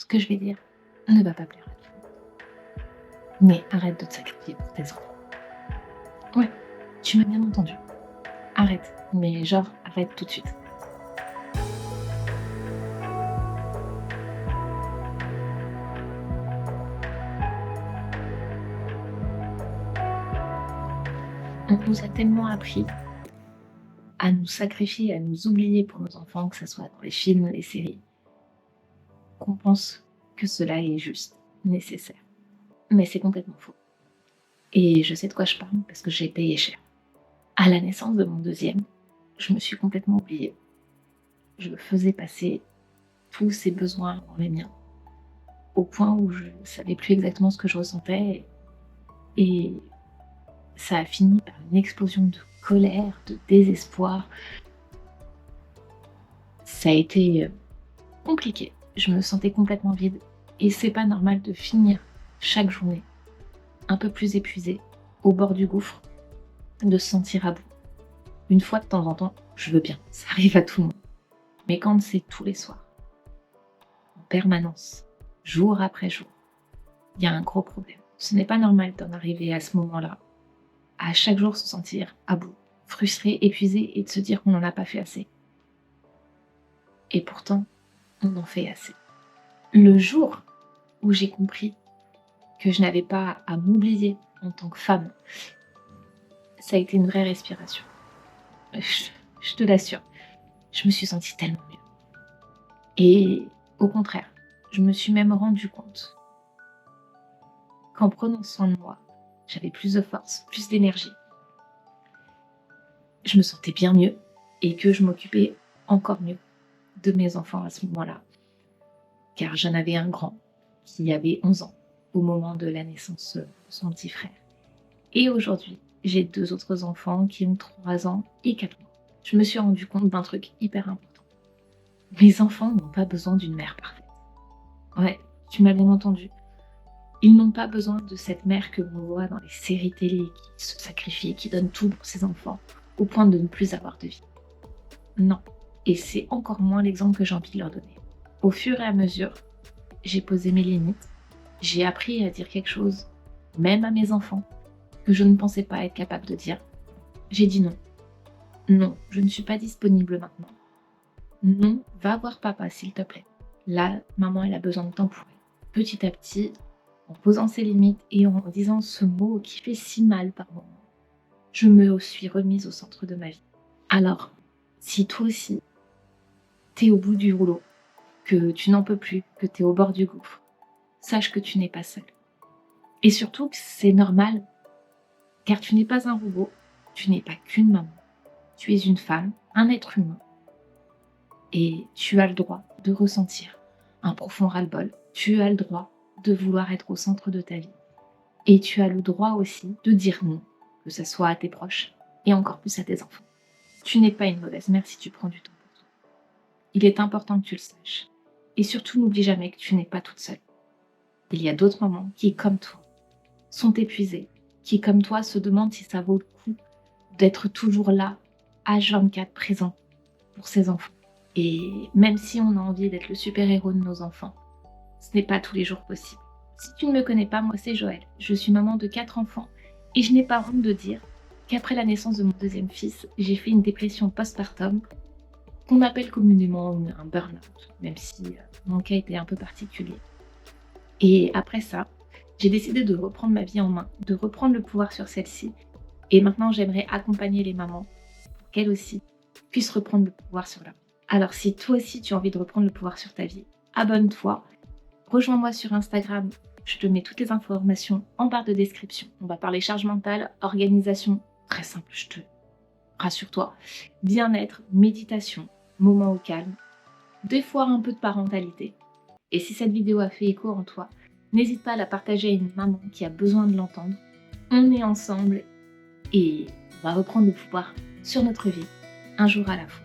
ce que je vais dire ne va pas plaire à tout le monde. Mais arrête de te sacrifier pour tes enfants. Ouais, tu m'as bien entendu. Arrête, mais genre arrête tout de suite. On nous a tellement appris à nous sacrifier, à nous oublier pour nos enfants, que ce soit dans les films, les séries, qu'on pense que cela est juste, nécessaire. Mais c'est complètement faux. Et je sais de quoi je parle parce que j'ai payé cher. À la naissance de mon deuxième, je me suis complètement oubliée. Je faisais passer tous ses besoins avant les miens, au point où je ne savais plus exactement ce que je ressentais. Et ça a fini par une explosion de colère, de désespoir. Ça a été compliqué. Je me sentais complètement vide. Et c'est pas normal de finir chaque journée un peu plus épuisée, au bord du gouffre, de se sentir à bout. Une fois de temps en temps, je veux bien, ça arrive à tout le monde. Mais quand c'est tous les soirs, en permanence, jour après jour, il y a un gros problème. Ce n'est pas normal d'en arriver à ce moment-là, à chaque jour se sentir à bout, frustré, épuisé et de se dire qu'on n'en a pas fait assez. Et pourtant, on en fait assez. Le jour où j'ai compris que je n'avais pas à m'oublier en tant que femme, ça a été une vraie respiration. Je te l'assure, je me suis sentie tellement mieux. Et au contraire, je me suis même rendu compte qu'en prenant soin de moi, j'avais plus de force, plus d'énergie. Je me sentais bien mieux et que je m'occupais encore mieux de mes enfants à ce moment-là. Car j'en avais un grand qui avait 11 ans au moment de la naissance de son petit frère. Et aujourd'hui, j'ai 2 autres enfants qui ont 3 ans et 4 mois. Je me suis rendu compte d'un truc hyper important. Mes enfants n'ont pas besoin d'une mère parfaite. Ouais, tu m'as bien entendu. Ils n'ont pas besoin de cette mère que l'on voit dans les séries télé qui se sacrifie, qui donne tout pour ses enfants, au point de ne plus avoir de vie. Non. Et c'est encore moins l'exemple que j'ai envie de leur donner. Au fur et à mesure, j'ai posé mes limites. J'ai appris à dire quelque chose, même à mes enfants, que je ne pensais pas être capable de dire. J'ai dit non. Non, je ne suis pas disponible maintenant. Non, va voir papa, s'il te plaît. Là, maman, elle a besoin de temps pour elle. Petit à petit, en posant ses limites et en disant ce mot qui fait si mal par moment, je me suis remise au centre de ma vie. Alors, si toi aussi, t'es au bout du rouleau, que tu n'en peux plus, que t'es au bord du gouffre, sache que tu n'es pas seul. Et surtout que c'est normal, car tu n'es pas un robot, tu n'es pas qu'une maman. Tu es une femme, un être humain. Et tu as le droit de ressentir un profond ras-le-bol. Tu as le droit de vouloir être au centre de ta vie. Et tu as le droit aussi de dire non, que ce soit à tes proches et encore plus à tes enfants. Tu n'es pas une mauvaise mère si tu prends du temps pour toi. Il est important que tu le saches. Et surtout, n'oublie jamais que tu n'es pas toute seule. Il y a d'autres mamans qui, comme toi, sont épuisées, qui, comme toi, se demandent si ça vaut le coup d'être toujours là, H24 présent pour ses enfants. Et même si on a envie d'être le super-héros de nos enfants, ce n'est pas tous les jours possible. Si tu ne me connais pas, moi c'est Joëlle. Je suis maman de 4 enfants et je n'ai pas honte de dire qu'après la naissance de mon deuxième fils, j'ai fait une dépression postpartum qu'on appelle communément un burn-out, même si mon cas était un peu particulier. Et après ça, j'ai décidé de reprendre ma vie en main, de reprendre le pouvoir sur celle-ci. Et maintenant, j'aimerais accompagner les mamans pour qu'elles aussi puissent reprendre le pouvoir sur leur vie. Alors si toi aussi tu as envie de reprendre le pouvoir sur ta vie, abonne-toi, rejoins-moi sur Instagram, je te mets toutes les informations en barre de description. On va parler charge mentale, organisation, très simple, je te rassure-toi, bien-être, méditation, moment au calme, des fois un peu de parentalité. Et si cette vidéo a fait écho en toi, n'hésite pas à la partager à une maman qui a besoin de l'entendre. On est ensemble et on va reprendre le pouvoir sur notre vie, un jour à la fois.